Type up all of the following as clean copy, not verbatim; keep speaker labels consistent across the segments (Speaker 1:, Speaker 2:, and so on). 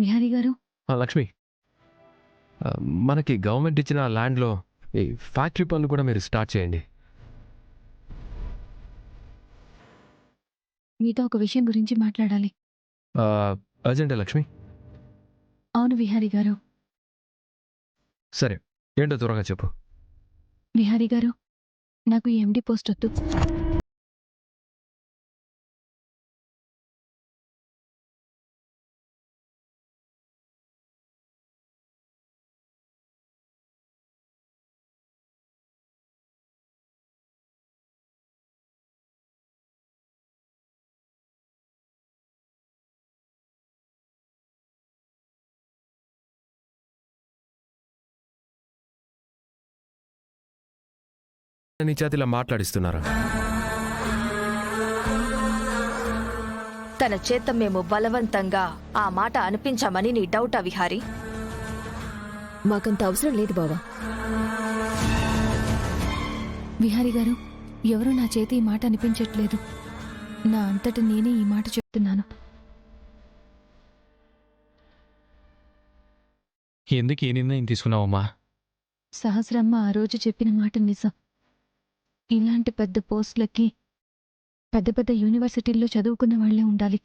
Speaker 1: విహారీ గారు,
Speaker 2: లక్ష్మి, మనకి గవర్నమెంట్ ఇచ్చిన ల్యాండ్లో ఈ ఫ్యాక్టరీ పనులు కూడా మీరు స్టార్ట్ చేయండి.
Speaker 1: మీతో ఒక విషయం గురించి మాట్లాడాలి.
Speaker 2: అర్జెంటే లక్ష్మి?
Speaker 1: అవును విహారీ గారు.
Speaker 2: సరే, ఏంటో త్వరగా చెప్పు.
Speaker 1: విహారీ గారు, నాకు ఈ ఎండి పోస్ట్ వద్దు.
Speaker 2: నీ చేతిలా మాట్లాడిస్తున్నారా?
Speaker 3: తన చేత మేము బలవంతంగా ఆ మాట అనిపించామని నీ డౌటా విహారీ?
Speaker 4: మాకంత అవసరం లేదు బావా.
Speaker 1: విహారీ గారు, ఎవరూ నా చేతి ఈ మాట అనిపించట్లేదు. నా అంతట నేనే ఈ మాట చెప్తున్నాను.
Speaker 5: ఎందుకు ఈ నిర్ణయం తీసుకున్నావమ్మా?
Speaker 1: సహస్రమ్మ ఆ రోజు చెప్పిన మాట నిజం. ఇలాంటి పెద్ద పోస్టులకి పెద్ద పెద్ద యూనివర్సిటీల్లో చదువుకున్న వాళ్లే ఉండాలి.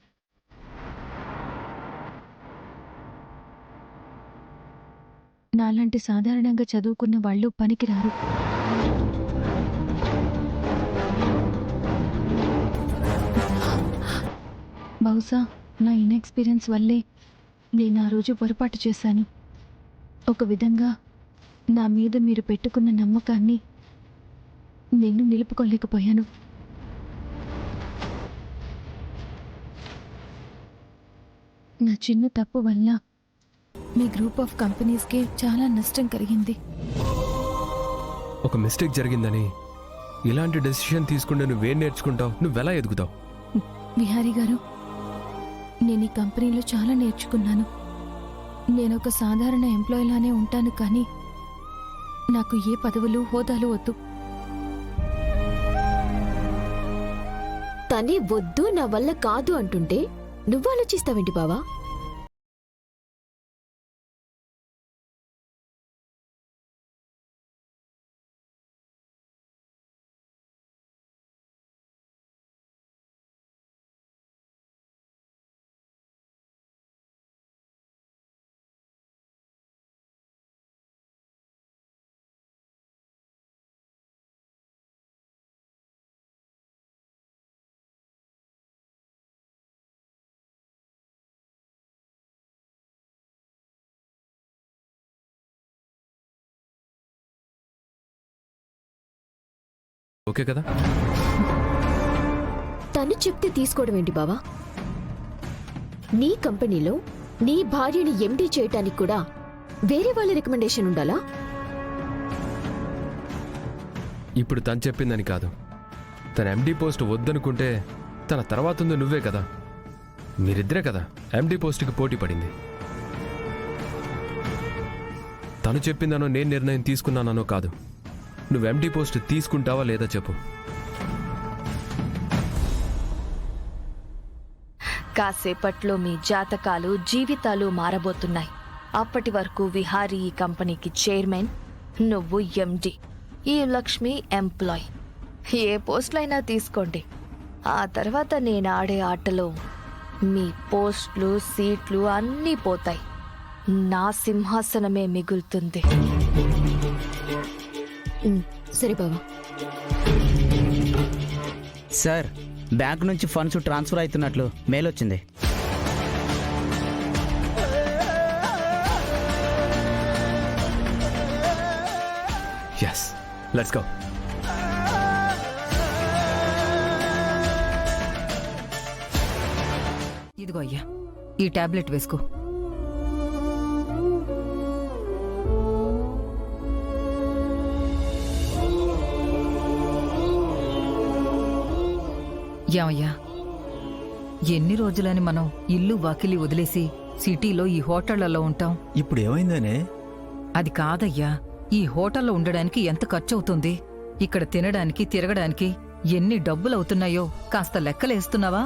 Speaker 1: నాలాంటి సాధారణంగా చదువుకున్న వాళ్ళు పనికిరారు. బహుశా నా ఇన్ఎక్స్పీరియన్స్ వల్లే నేను ఆ రోజు పొరపాటు చేశాను. ఒక విధంగా నా మీద మీరు పెట్టుకున్న నమ్మకాన్ని నేను నిలుపుకోలేకపోయాను. నా చిన్న తప్పు వల్ల మీ గ్రూప్ ఆఫ్ కంపెనీస్కి చాలా నష్టం కలిగింది.
Speaker 2: ఒక మిస్టేక్ జరిగిందని ఇలాంటి డెసిషన్ తీసుకుంటే నువ్వేం నేర్చుకుంటావు? నువ్వెలా ఎదుగుతావు?
Speaker 1: విహారీ గారు, నేను ఈ కంపెనీలో చాలా నేర్చుకున్నాను. నేను ఒక సాధారణ ఎంప్లాయీలానే ఉంటాను, కానీ నాకు ఏ పదవులు హోదాలు వద్దు.
Speaker 4: తనే వద్దు, నా వల్ల కాదు అంటుంటే నువ్వు ఆలోచిస్తావేంటి బావా?
Speaker 2: ఓకే కదా?
Speaker 4: తను చెప్తే తీసుకోవడం ఏంటి బావా? నీ కంపెనీలో నీ భార్యని ఎండీ చేయటానికి కూడా వేరే వాళ్ళ రికమెండేషన్ ఉండాలా?
Speaker 2: ఇప్పుడు తను చెప్పిందని కాదు. తన ఎండీ పోస్ట్ వద్దనుకుంటే తన తర్వాత ఉంది నువ్వే కదా. మీరిద్దరే కదా ఎండీ పోస్ట్కి పోటీ పడింది. తను చెప్పిందనో నేను నిర్ణయం తీసుకున్నానో కాదు. నువ్వు ఎండీ పోస్ట్ తీసుకుంటావా లేదా చెప్పు.
Speaker 3: కాసేపట్లో మీ జాతకాలు జీవితాలు మారబోతున్నాయి. అప్పటి వరకు విహారీ ఈ కంపెనీకి చైర్మన్, నువ్వు ఎండి, ఈ లక్ష్మి ఎంప్లాయ్. ఏ పోస్టులైనా తీసుకోండి. ఆ తర్వాత నేను ఆడే ఆటలో మీ పోస్టులు సీట్లు అన్నీ పోతాయి. నా సింహాసనమే మిగులుతుంది.
Speaker 4: సరే బావా.
Speaker 6: సార్, బ్యాంక్ నుంచి ఫండ్స్ ట్రాన్స్ఫర్ అవుతున్నట్లు మెయిల్ వచ్చింది.
Speaker 2: yes, let's go.
Speaker 7: ఇదిగో అయ్యా, ఈ టాబ్లెట్ వేసుకో. ఏమయ్యా, ఎన్ని రోజులని మనం ఇల్లు వాకిలి వదిలేసి సిటీలో ఈ హోటళ్లలో ఉంటాం?
Speaker 8: ఇప్పుడు ఏమైందనే?
Speaker 7: అది కాదయ్యా, ఈ హోటల్లో ఉండడానికి ఎంత ఖర్చవుతుంది? ఇక్కడ తినడానికి తిరగడానికి ఎన్ని డబ్బులవుతున్నాయో కాస్త లెక్కలేస్తున్నావా?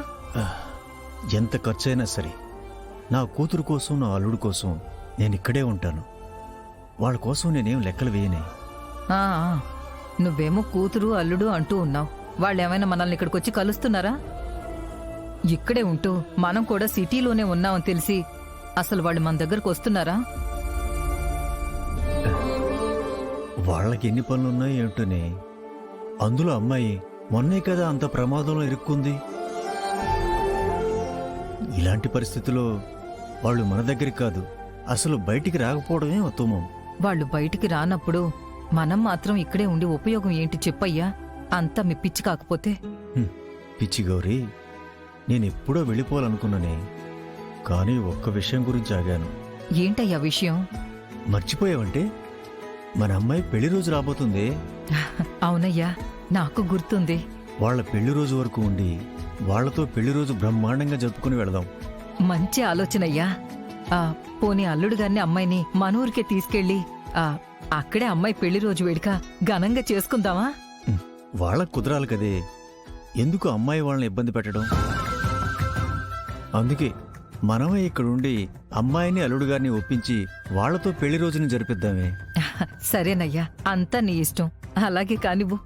Speaker 8: ఎంత ఖర్చైనా సరే నా కూతురు కోసం నా అల్లుడు కోసం నేను ఇక్కడే ఉంటాను. వాళ్ళ కోసం నేనేం లెక్కలు వేయనే.
Speaker 7: ఆ, ఆ. నువ్వేమో కూతురు అల్లుడు అంటూ ఉన్నావు. వాళ్ళేమైనా మనల్ని ఇక్కడికొచ్చి కలుస్తున్నారా? ఇక్కడే ఉంటూ మనం కూడా సిటీలోనే ఉన్నామని తెలిసి అసలు వాళ్ళు మన దగ్గరకు వస్తున్నారా?
Speaker 8: వాళ్ళకి ఎన్ని పనులున్నాయి ఏమిటోనే. అందులో అమ్మాయి మొన్నే కదా అంత ప్రమాదంలో ఇరుక్కుంది. ఇలాంటి పరిస్థితుల్లో వాళ్ళు మన దగ్గరికి కాదు, అసలు బయటికి రాకపోవడమే ఉత్తమం.
Speaker 7: వాళ్ళు బయటికి రానప్పుడు మనం మాత్రం ఇక్కడే ఉండి ఉపయోగం ఏంటి చెప్పయ్యా? అంతా మీ పిచ్చి కాకపోతే.
Speaker 8: పిచ్చి గౌరీ, నేనెప్పుడో వెళ్ళిపోవాలనుకున్నానే, కానీ ఒక్క విషయం గురించి ఆగాను.
Speaker 7: ఏంటయ్యా విషయం?
Speaker 8: మర్చిపోయావంటే మన అమ్మాయి పెళ్లి రోజు రాబోతుంది.
Speaker 7: అవునయ్యా, నాకు గుర్తుంది.
Speaker 8: వాళ్ళ పెళ్లి రోజు వరకు ఉండి వాళ్లతో పెళ్లి రోజు బ్రహ్మాండంగా జరుపుకుని వెళదాం.
Speaker 7: మంచి ఆలోచనయ్యా. పోనీ అల్లుడు గారిని అమ్మాయిని మన ఊరికే తీసుకెళ్ళి అక్కడే అమ్మాయి పెళ్లి రోజు వేడుక ఘనంగా చేసుకుందామా?
Speaker 8: వాళ్ళకు కుదరాలి కదే, ఎందుకు అమ్మాయి వాళ్ళని ఇబ్బంది పెట్టడం? అందుకే మనమే ఇక్కడుండి అమ్మాయిని అల్లుడు గారిని ఒప్పించి వాళ్లతో పెళ్లి రోజుని జరిపిద్దామే.
Speaker 7: సరేనయ్యా, అంతా నీ ఇష్టం. అలాగే కానివ్వు.